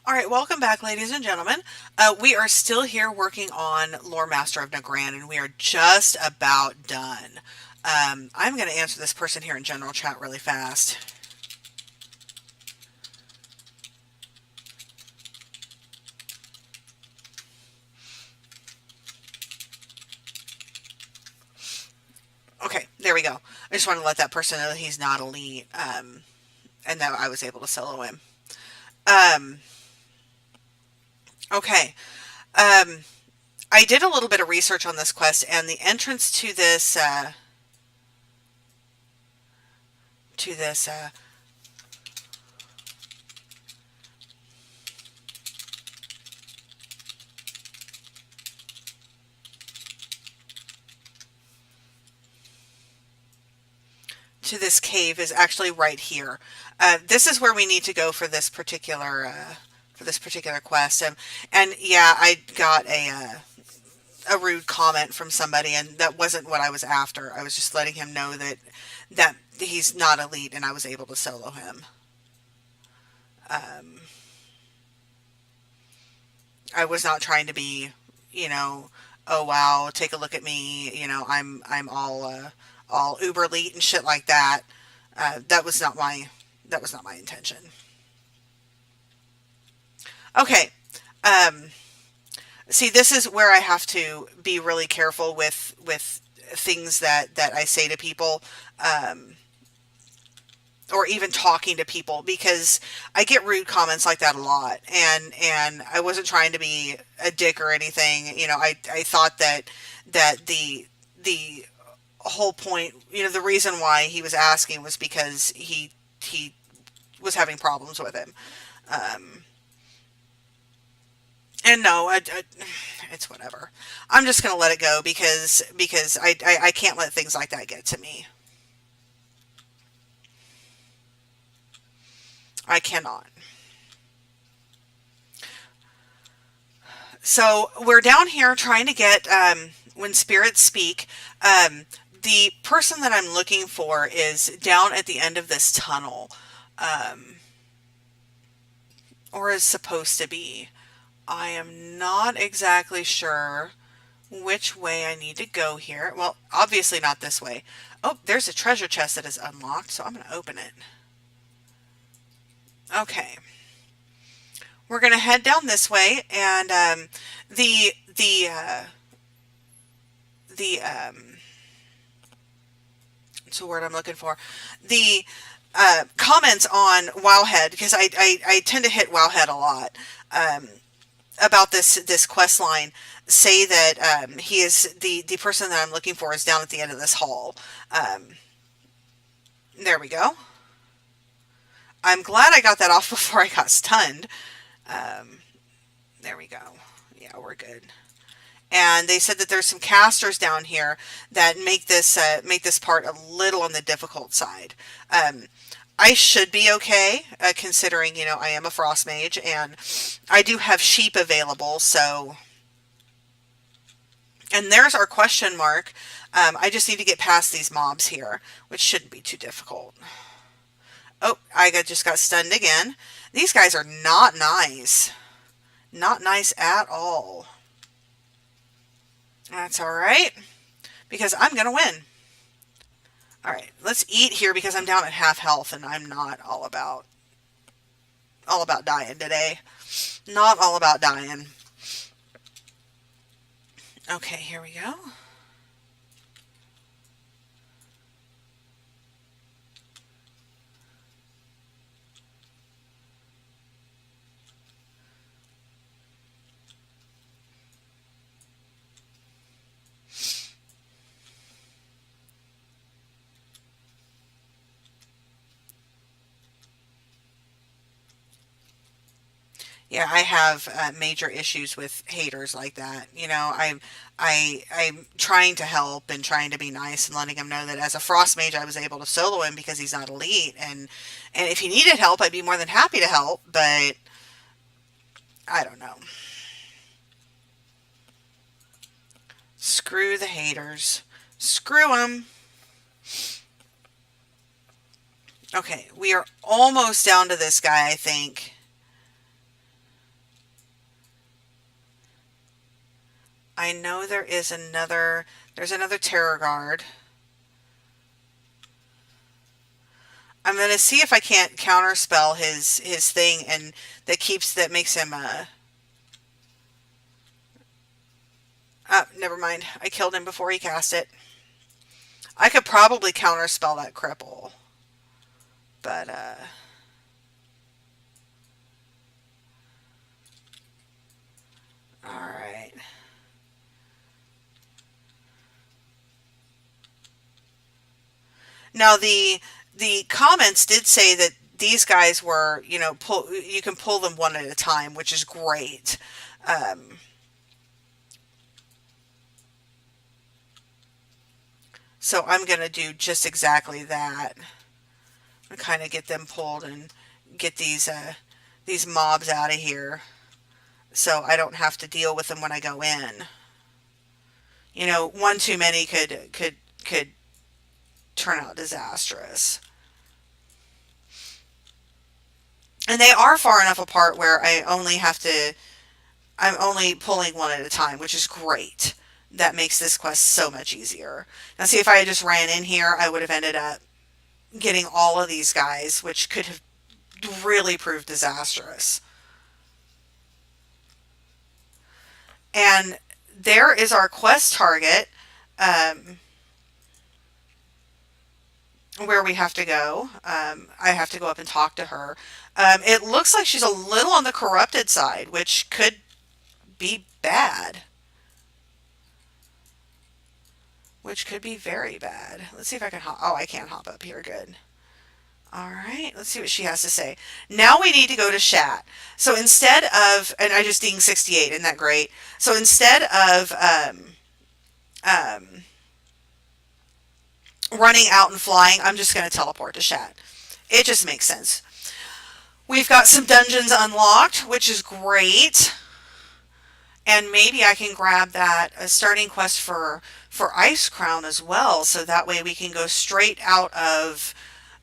All right, welcome back, ladies and gentlemen. We are still here working on Loremaster of Nagrand, and we are just about done. I'm going to answer this person here in general chat really fast. Okay, there we go. I just want to let that person know that he's not elite, and that I was able to solo him. Um, okay. Um, I did a little bit of research on this quest, and the entrance to this cave is actually right here. This is where we need to go for this particular quest. And yeah, I got a rude comment from somebody, and that wasn't what I was after. I was just letting him know that he's not elite, and I was able to solo him. Um, I was not trying to be, you know, oh wow, take a look at me. I'm all uber elite and shit like that. That was not my intention. Okay. Um, See, this is where I have to be really careful with things that I say to people, um, or even talking to people, because I get rude comments like that a lot, and I wasn't trying to be a dick or anything. I thought that the whole point, the reason why he was asking was because he was having problems with him. Um, and no, it's whatever. I'm just gonna let it go because I can't let things like that get to me. I cannot. So we're down here trying to get when spirits speak. Um, the person that I'm looking for is down at the end of this tunnel, um, or is supposed to be. I am not exactly sure which way I need to go here. Well, obviously not this way. Oh, there's a treasure chest that is unlocked, so I'm going to open it. Okay. We're going to head down this way, and the the uh, the what's the word I'm looking for? The comments on Wowhead, because I tend to hit Wowhead a lot, um, about this quest line, say that he is the person that I'm looking for is down at the end of this hall. Um, there we go. I'm glad I got that off before I got stunned. Um, there we go. Yeah, we're good. And they said that there's some casters down here that make this part a little on the difficult side. Um, I should be okay, considering I am a frost mage and I do have sheep available. So, and there's our question mark. I just need to get past these mobs here, which shouldn't be too difficult. Oh, just got stunned again. These guys are not nice. Not nice at all. That's all right, because I'm going to win. All right, let's eat here because I'm down at half health and I'm not all about dying today. Not all about dying. Okay, here we go. Yeah, I have major issues with haters like that. I'm trying to help and trying to be nice and letting him know that as a frost mage, I was able to solo him because he's not elite, and if he needed help, I'd be more than happy to help. But I don't know. Screw the haters. Screw them. Okay, we are almost down to this guy, I think. I know there's another terror guard. I'm gonna see if I can't counterspell his thing, and that makes him never mind. I killed him before he cast it. I could probably counterspell that cripple. But alright. Now the comments did say that these guys were, you can pull them one at a time, which is great. So I'm going to do just exactly that. And kind of get them pulled and get these mobs out of here, so I don't have to deal with them when I go in. One too many could turn out disastrous. And they are far enough apart where I'm only pulling one at a time, which is great. That makes this quest so much easier. Now see, if I had just ran in here, I would have ended up getting all of these guys, which could have really proved disastrous. And there is our quest target, where we have to go. I have to go up and talk to her. It looks like she's a little on the corrupted side, which could be bad. Which could be very bad. Let's see if I can hop. Oh, I can't hop up here. Good. All right, let's see what she has to say. Now we need to go to chat. So instead of, and I just dinged 68, isn't that great? So instead of running out and flying, I'm just going to teleport to chat. It just makes sense. We've got some dungeons unlocked, which is great. And maybe I can grab that starting quest for Ice Crown as well, so that way we can go straight out of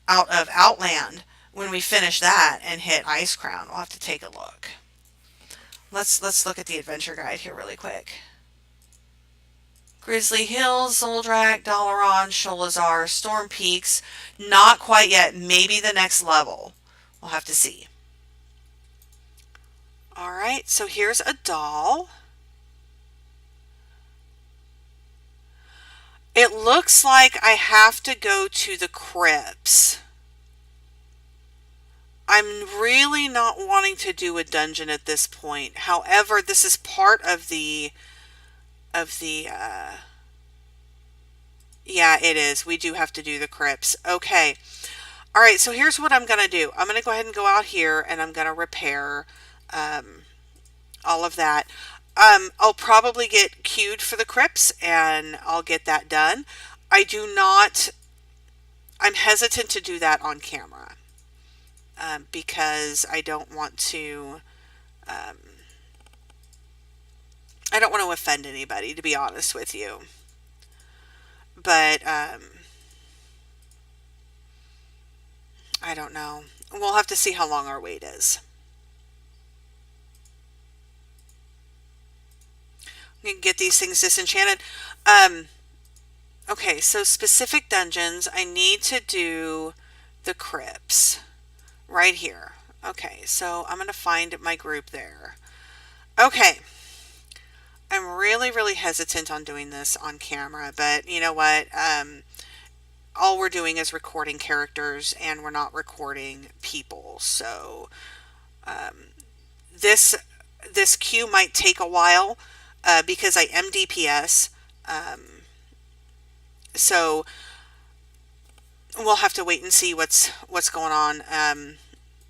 Outland when we finish that and hit Ice Crown. We'll have to take a look. Let's look at the adventure guide here really quick. Grizzly Hills, Zoldrak, Dalaran, Sholazar, Storm Peaks. Not quite yet. Maybe the next level. We'll have to see. Alright, so here's a doll. It looks like I have to go to the crypts. I'm really not wanting to do a dungeon at this point. However, this is part of the yeah, it is. We do have to do the crypts. Okay. All right, so here's what I'm going to do. I'm going to go ahead and go out here, and I'm going to repair all of that. I'll probably get queued for the crypts, and I'll get that done. I'm hesitant to do that on camera because I don't want to offend anybody, to be honest with you. But I don't know. We'll have to see how long our wait is. We can get these things disenchanted. Okay, so specific dungeons. I need to do the crypts right here. Okay, so I'm going to find my group there. Okay. I'm really, really hesitant on doing this on camera, but you know what? All we're doing is recording characters, and we're not recording people. So this queue might take a while because I am DPS. So we'll have to wait and see what's going on,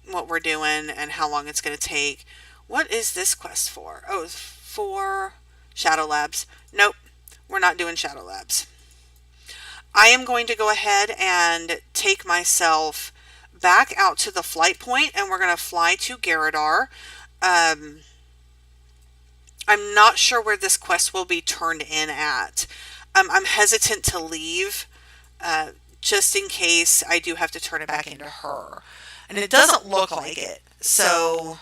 what we're doing, and how long it's going to take. What is this quest for? Oh, it's for Shadow Labs. Nope, we're not doing Shadow Labs. I am going to go ahead and take myself back out to the flight point, and we're going to fly to Garadar. I'm not sure where this quest will be turned in at. I'm hesitant to leave just in case I do have to turn it back into her. And it doesn't look like it. So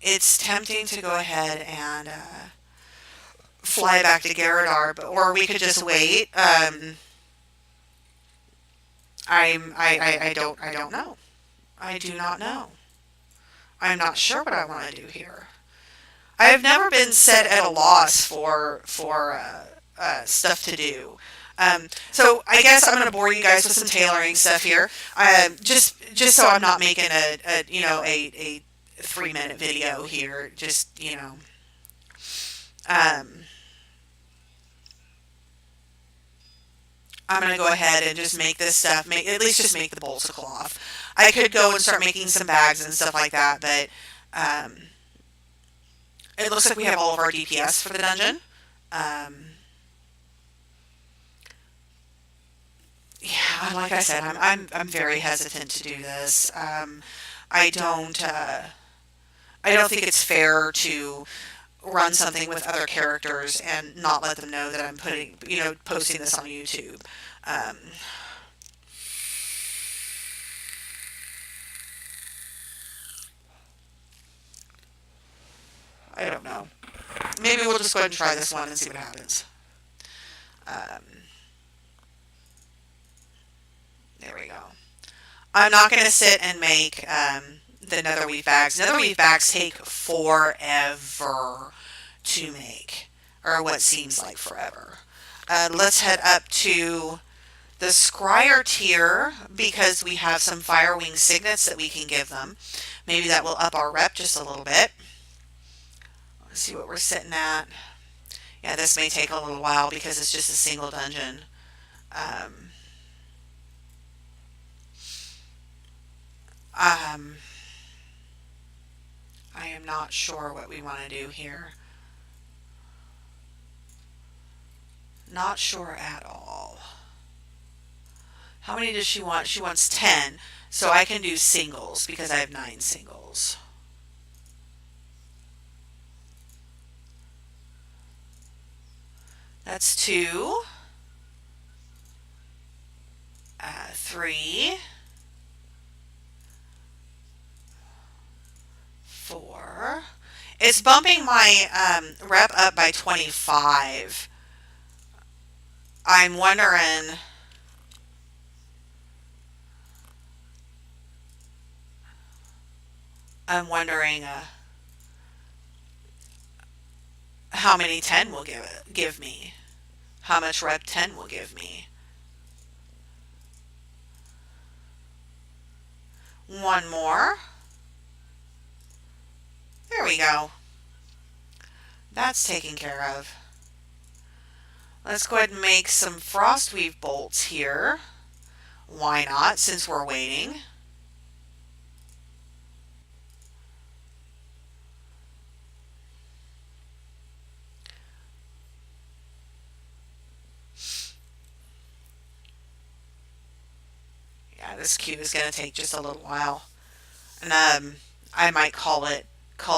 it's tempting to go ahead and fly back to Garadar, or we could just wait. I don't know. I do not know. I'm not sure what I want to do here. I have never been set at a loss for stuff to do. So I guess I'm going to bore you guys with some tailoring stuff here. Just so I'm not making a 3-minute video here. Just I'm going to go ahead and just make this stuff. At least just make the bolts of cloth. I could go and start making some bags and stuff like that, but it looks like we have all of our DPS for the dungeon. Yeah, like I said, I'm very hesitant to do this. I don't think it's fair to run something with other characters and not let them know that I'm posting this on YouTube. I don't know. Maybe we'll just go ahead and try this one and see what happens. There we go. I'm not going to sit and make the netherweave bags. Netherweave bags take forever to make, or what seems like forever. Let's head up to the Scryer tier because we have some Firewing signets that we can give them. Maybe that will up our rep just a little bit. Let's see what we're sitting at. Yeah, this may take a little while because it's just a single dungeon. I am not sure what we want to do here. Not sure at all. How many does she want? She wants 10. So I can do singles because I have 9 singles. That's 2. 3. 4. It's bumping my rep up by 25. I'm wondering. How many 10 will give me. How much rep 10 will give me. One more. There we go. That's taken care of. Let's go ahead and make some frostweave bolts here. Why not, since we're waiting? Yeah, this cube is going to take just a little while. And I might call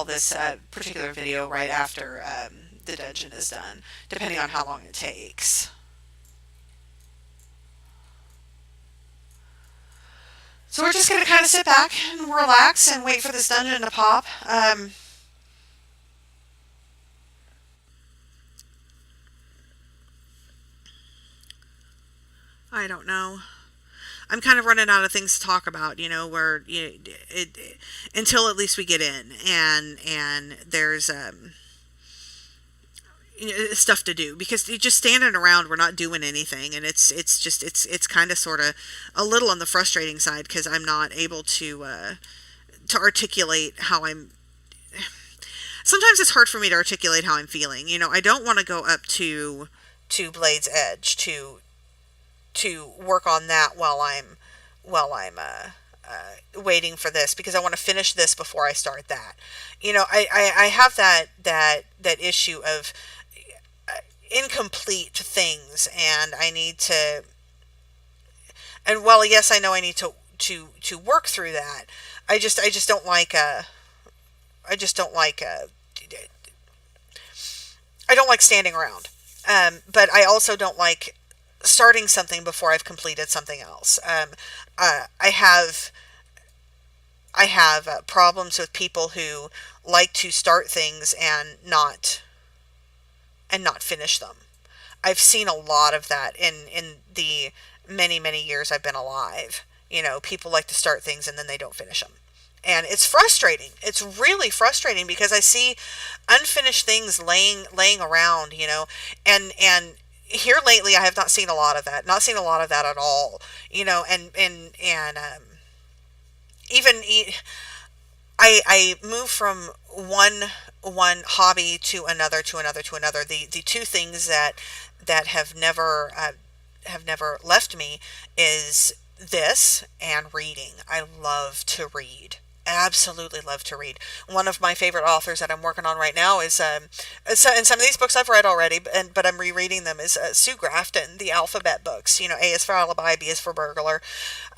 this particular video right after the dungeon is done, depending on how long it takes. So we're just going to kind of sit back and relax and wait for this dungeon to pop. I don't know. I'm kind of running out of things to talk about, where until at least we get in and there's stuff to do, because just standing around, we're not doing anything, and it's kind of sort of a little on the frustrating side because I'm not able to articulate how I'm. Sometimes it's hard for me to articulate how I'm feeling. I don't want to go up to Blade's Edge to work on that while I'm waiting for this, because I want to finish this before I start that. I have that issue of incomplete things, and I need to. And while yes, I know I need to work through that, I just don't like I don't like standing around. But I also don't like starting something before I've completed something else. I I have problems with people who like to start things and not finish them. I've seen a lot of that in the many years I've been alive. You know, people like to start things and then they don't finish them. And it's frustrating. It's really frustrating because I see unfinished things laying around, you know, and here lately I have not seen a lot of that. Not seen a lot of that at all, you know, and even I move from one hobby to another to another to another. The two things that have never left me is this and reading. I love to read. Absolutely love to read. One of my favorite authors that I'm working on right now is and some of these books I've read already, but I'm rereading them, is Sue Grafton, the alphabet books. You know, A is for alibi, B is for burglar.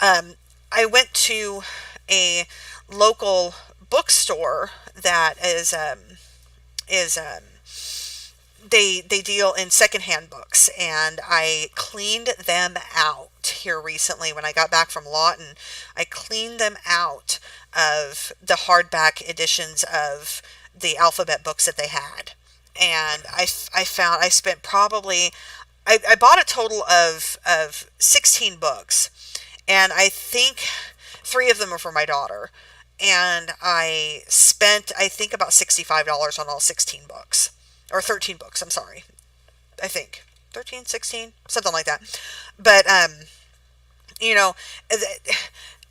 I went to a local bookstore that is they deal in secondhand books, and I cleaned them out here recently when I got back from Lawton. I cleaned them out of the hardback editions of the alphabet books that they had, and I found I spent probably I bought a total of 16 books, and I think three of them are for my daughter. And I spent, I think, about $65 on all 16 books. Or 13 books, I'm sorry. I think. 13, 16, something like that. But, you know,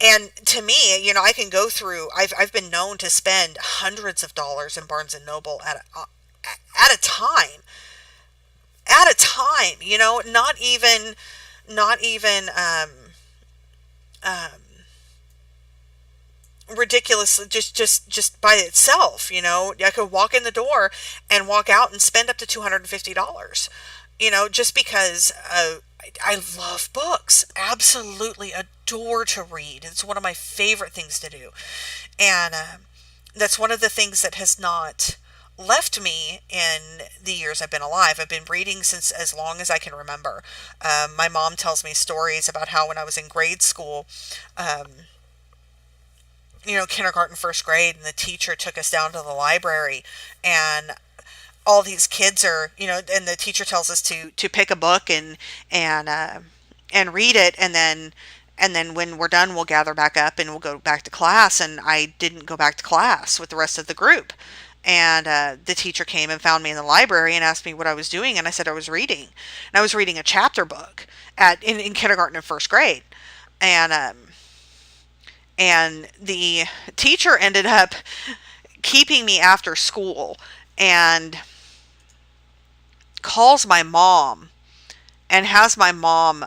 and to me, you know, I can go through, I've been known to spend hundreds of dollars in Barnes and Noble at a time. At a time, you know, not even, um, ridiculous, just by itself, you know. I could walk in the door and walk out and spend up to $250, you know, just because I love books. Absolutely adore to read. It's one of my favorite things to do, and that's one of the things that has not left me in the years I've been alive. I've been reading since as long as I can remember. My mom tells me stories about how when I was in grade school, um, you know, kindergarten, first grade, and the teacher took us down to the library, and all these kids are, you know, and the teacher tells us to pick a book and and read it, and then when we're done, we'll gather back up and we'll go back to class. And I didn't go back to class with the rest of the group. And the teacher came and found me in the library and asked me what I was doing, and I said I was reading. And I was reading a chapter book in kindergarten and first grade, and and the teacher ended up keeping me after school and calls my mom and has my mom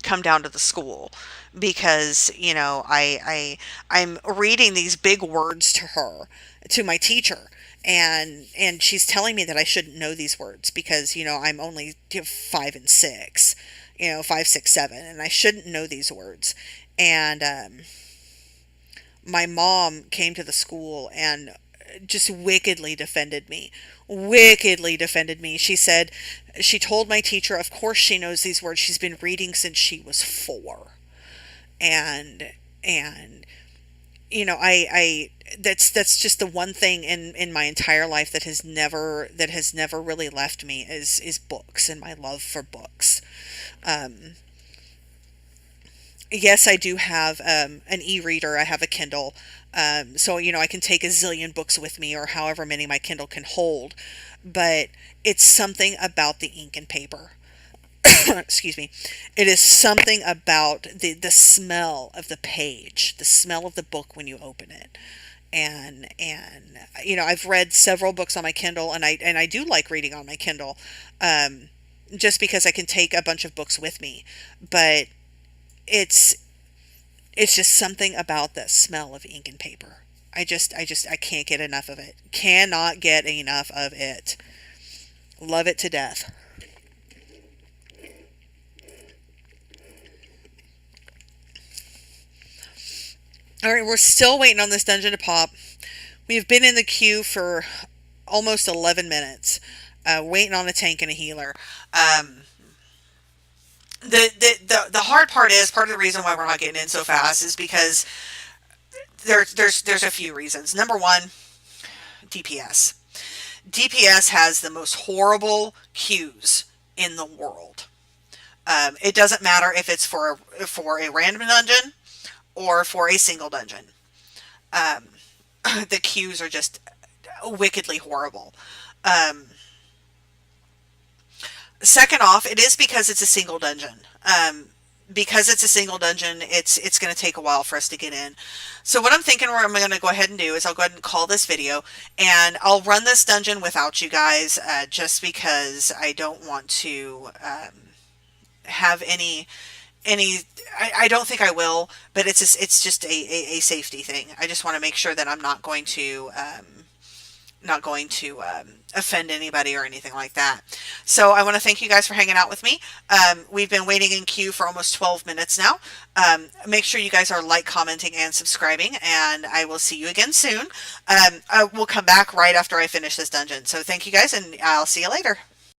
come down to the school because, you know, I'm reading these big words to her, to my teacher, and she's telling me that I shouldn't know these words because, you know, I'm only 5 and 6, you know, 5, 6, 7, and I shouldn't know these words. And my mom came to the school and just wickedly defended me. Wickedly defended me. She said, she told my teacher, of course she knows these words. She's been reading since she was 4. And you know, I that's just the one thing in my entire life that has never really left me is books and my love for books. Um, yes, I do have an e-reader. I have a Kindle. So, you know, I can take a zillion books with me or however many my Kindle can hold. But it's something about the ink and paper. Excuse me. It is something about the smell of the page, the smell of the book when you open it. And you know, I've read several books on my Kindle, and I do like reading on my Kindle. Um, just because I can take a bunch of books with me. But it's it's just something about the smell of ink and paper. I can't get enough of it. Cannot get enough of it. Love it to death. All right, we're still waiting on this dungeon to pop. We've been in the queue for almost 11 minutes, waiting on a tank and a healer. Um, the hard part is part of the reason why we're not getting in so fast is because There's a few reasons. Number one, DPS. DPS has the most horrible queues in the world. It doesn't matter if it's for a random dungeon or for a single dungeon. Um, the queues are just wickedly horrible. Um, Second off, it is because it's a single dungeon. Because it's a single dungeon, it's going to take a while for us to get in. So what I'm thinking what I'm going to go ahead and do is I'll go ahead and call this video, and I'll run this dungeon without you guys, just because I don't want to have any. I don't think I will, but it's just a safety thing. I just want to make sure that I'm not going to offend anybody or anything like that. So I want to thank you guys for hanging out with me. We've been waiting in queue for almost 12 minutes now. Make sure you guys are commenting, and subscribing, and I will see you again soon. I will come back right after I finish this dungeon. So thank you guys, and I'll see you later.